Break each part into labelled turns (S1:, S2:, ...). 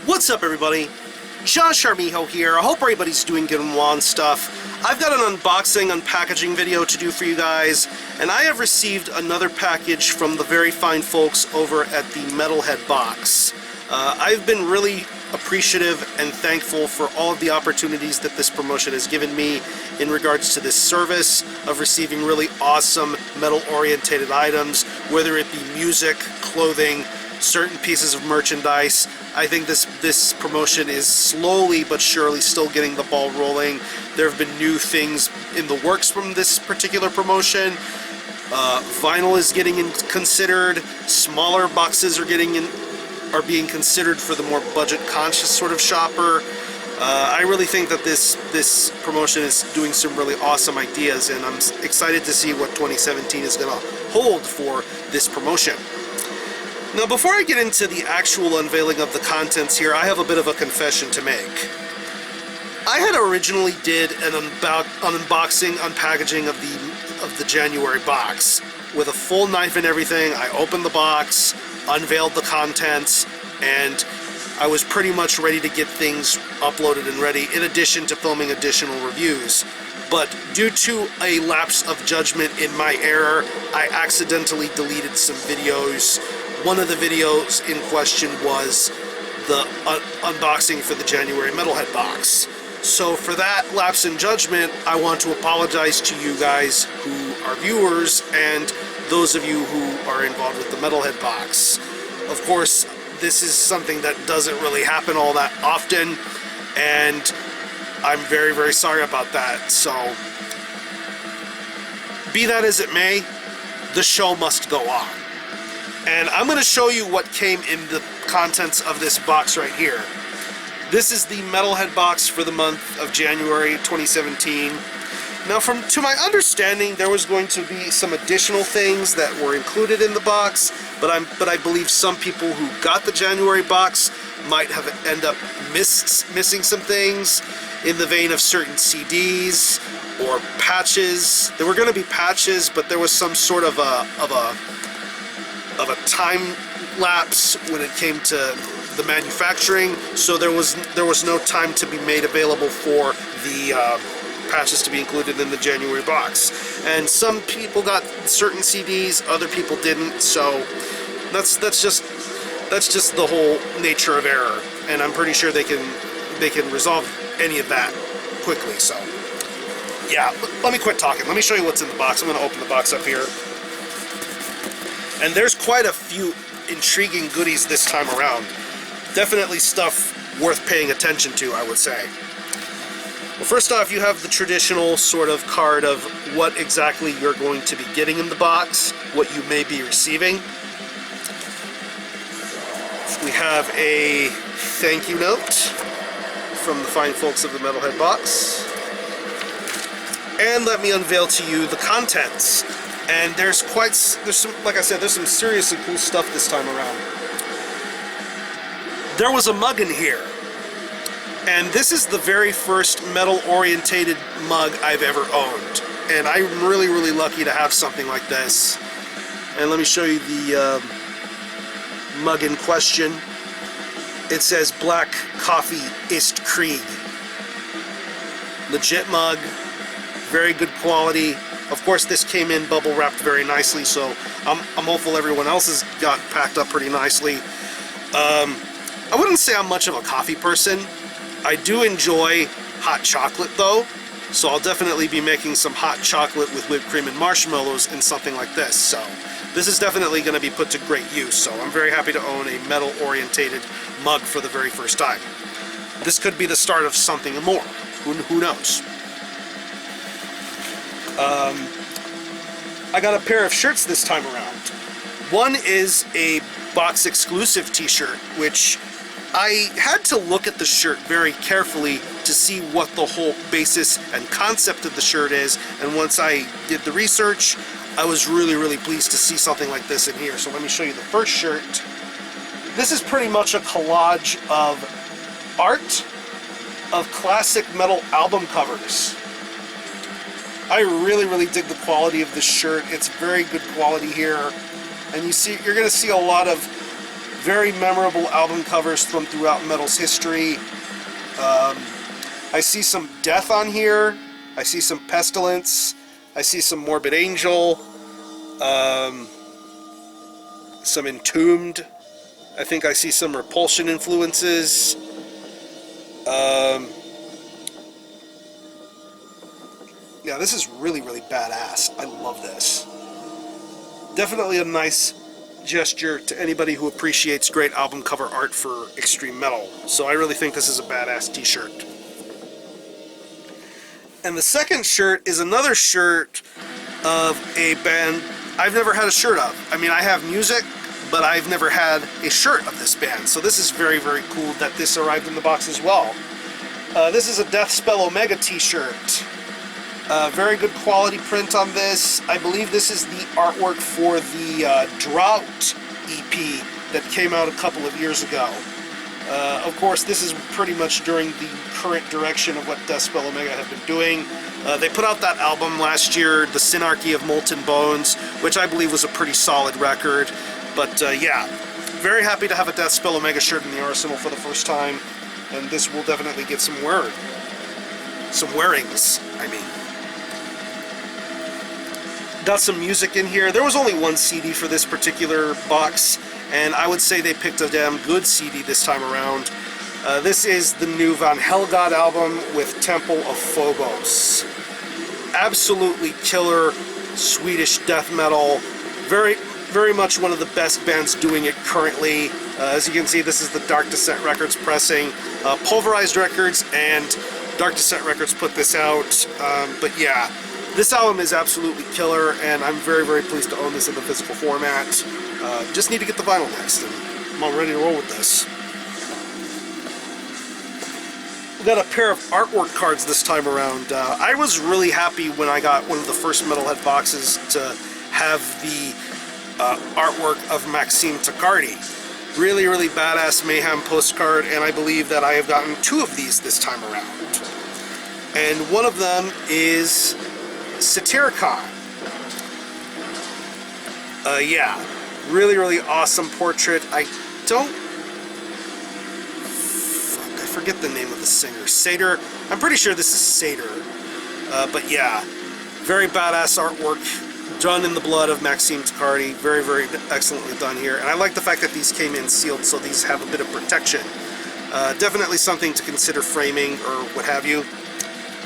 S1: What's up, everybody? Josh Armijo here. I hope everybody's doing good and well and stuff. I've got an unboxing, unpackaging video to do for you guys, and I have received another package from the very fine folks over at the Metalhead Box. I've been really appreciative and thankful for all of the opportunities that this promotion has given me in regards to this service of receiving really awesome metal-orientated items, whether it be music, clothing, certain pieces of merchandise. I think this promotion is slowly but surely still getting the ball rolling. There have been new things in the works from this particular promotion. Vinyl is getting considered. Smaller boxes are being considered for the more budget-conscious sort of shopper. I really think that this promotion is doing some really awesome ideas, and I'm excited to see what 2017 is going to hold for this promotion. Now, before I get into the actual unveiling of the contents here, I have a bit of a confession to make. I had originally did an unboxing, unpackaging of the January box with a full knife and everything. I opened the box, unveiled the contents, and I was pretty much ready to get things uploaded and ready, in addition to filming additional reviews. But due to a lapse of judgment in my error, I accidentally deleted some videos. One of the videos in question was the unboxing for the January Metalhead Box. So for that lapse in judgment, I want to apologize to you guys who are viewers and those of you who are involved with the Metalhead Box. Of course, this is something that doesn't really happen all that often, and I'm very, very sorry about that. So, be that as it may, the show must go on. And I'm going to show you what came in the contents of this box right here. This is the Metalhead Box for the month of January 2017. Now, to my understanding, there was going to be some additional things that were included in the box, but I believe some people who got the January box might have end up missing some things in the vein of certain CDs or patches. There were going to be patches, but there was some sort of a time lapse when it came to the manufacturing, so there was no time to be made available for the patches to be included in the January box. And some people got certain CDs, other people didn't. So that's just the whole nature of error, and I'm pretty sure they can resolve any of that quickly. So yeah, let me quit talking. Let me show you what's in the box. I'm going to open the box up here. And there's quite a few intriguing goodies this time around. Definitely stuff worth paying attention to, I would say. Well, first off, you have the traditional sort of card of what exactly you're going to be getting in the box, what you may be receiving. We have a thank you note from the fine folks of the Metalhead Box. And let me unveil to you the contents. And there's some, like I said, there's some seriously cool stuff this time around. There was a Muggin here, and this is the very first metal-orientated mug I've ever owned, and I'm really, really lucky to have something like this. And let me show you the mug in question. It says "Black Coffee ist Krieg." Legit mug, very good quality. Of course, this came in bubble wrapped very nicely, so I'm hopeful everyone else has got packed up pretty nicely. I wouldn't say I'm much of a coffee person. I do enjoy hot chocolate though, so I'll definitely be making some hot chocolate with whipped cream and marshmallows in something like this. So this is definitely going to be put to great use, so I'm very happy to own a metal-orientated mug for the very first time. This could be the start of something more. Who knows? I got a pair of shirts this time around. One is a box exclusive t-shirt, which I had to look at the shirt very carefully to see what the whole basis and concept of the shirt is, and once I did the research, I was really, really pleased to see something like this in here. So let me show you the first shirt. This is pretty much a collage of art of classic metal album covers. I really, really dig the quality of this shirt. It's very good quality here, and you're going to see a lot of Very memorable album covers from throughout metal's history. I see some Death on here. I see some Pestilence. I see some Morbid Angel. Some Entombed. I think I see some Repulsion influences. Yeah, this is really, really badass. I love this. Definitely a nice gesture to anybody who appreciates great album cover art for extreme metal. So I really think this is a badass t-shirt. And the second shirt is another shirt of a band I've never had a shirt of. I mean, I have music, but I've never had a shirt of this band. So this is very, very cool that this arrived in the box as well. This is a Deathspell Omega t-shirt. Very good quality print on this. I believe this is the artwork for the Drought EP that came out a couple of years ago. Of course, this is pretty much during the current direction of what Deathspell Omega have been doing. They put out that album last year, The Synarchy of Molten Bones, which I believe was a pretty solid record. But yeah, very happy to have a Deathspell Omega shirt in the arsenal for the first time, and this will definitely get some wearings, I mean. Got some music in here. There was only one CD for this particular box, and I would say they picked a damn good CD this time around. This is the new Van Helgod album with Temple of Phobos. Absolutely killer Swedish death metal. Very, very much one of the best bands doing it currently. As you can see, this is the Dark Descent Records pressing. Pulverized Records and Dark Descent Records put this out. But yeah, this album is absolutely killer, and I'm very, very pleased to own this in the physical format. Just need to get the vinyl next, and I'm all ready to roll with this. We got a pair of artwork cards this time around. I was really happy when I got one of the first Metalhead boxes to have the artwork of Maxime Takardy. Really, really badass Mayhem postcard, and I believe that I have gotten two of these this time around. And one of them is Satyricon. Yeah, really, really awesome portrait. I forget the name of the singer. Satyr. I'm pretty sure this is Satyr. But yeah, very badass artwork done in the blood of Maxime Takardy. Very, very excellently done here. And I like the fact that these came in sealed, so these have a bit of protection. Definitely something to consider framing or what have you.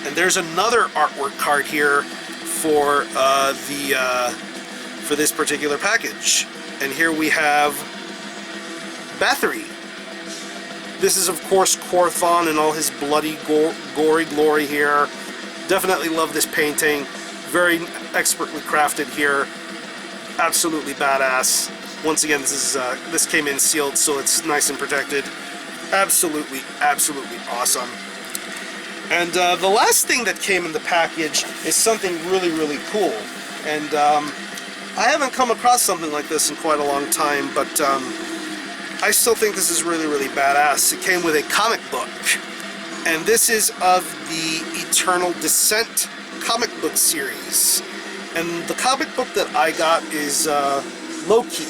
S1: And there's another artwork card here for for this particular package. And here we have Bathory. This is, of course, Quorthon in all his bloody, gory glory here. Definitely love this painting. Very expertly crafted here. Absolutely badass. Once again, this came in sealed, so it's nice and protected. Absolutely, absolutely awesome. And the last thing that came in the package is something really, really cool. And I haven't come across something like this in quite a long time, but I still think this is really, really badass. It came with a comic book. And this is of the Eternal Descent comic book series. And the comic book that I got is Loki.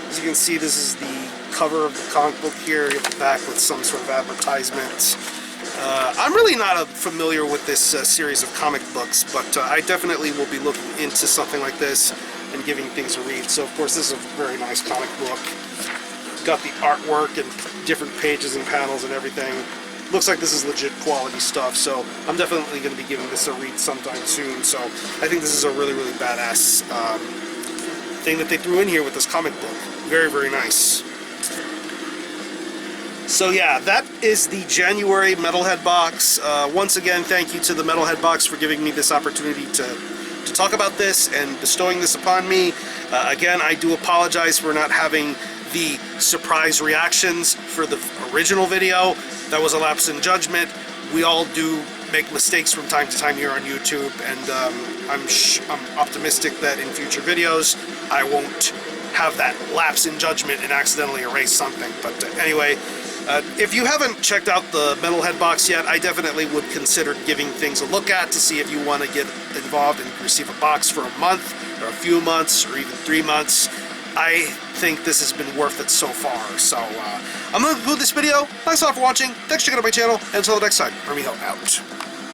S1: As you can see, this is the cover of the comic book here. You have the back with some sort of advertisement. I'm really not familiar with this series of comic books, but I definitely will be looking into something like this and giving things a read. So, of course, this is a very nice comic book. Got the artwork and different pages and panels and everything. Looks like this is legit quality stuff, so I'm definitely going to be giving this a read sometime soon. So I think this is a really, really badass thing that they threw in here with this comic book. Very, very nice. So yeah, that is the January Metalhead Box. Once again, thank you to the Metalhead Box for giving me this opportunity to talk about this and bestowing this upon me. Again, I do apologize for not having the surprise reactions for the original video. That was a lapse in judgment. We all do make mistakes from time to time here on YouTube, and I'm optimistic that in future videos I won't have that lapse in judgment and accidentally erase something. But anyway, if you haven't checked out the Metalhead Box yet, I definitely would consider giving things a look at to see if you want to get involved and receive a box for a month or a few months or even 3 months. I think this has been worth it so far. So I'm going to conclude this video. Thanks a lot for watching. Thanks for checking out my channel. And until the next time, runnerjma out.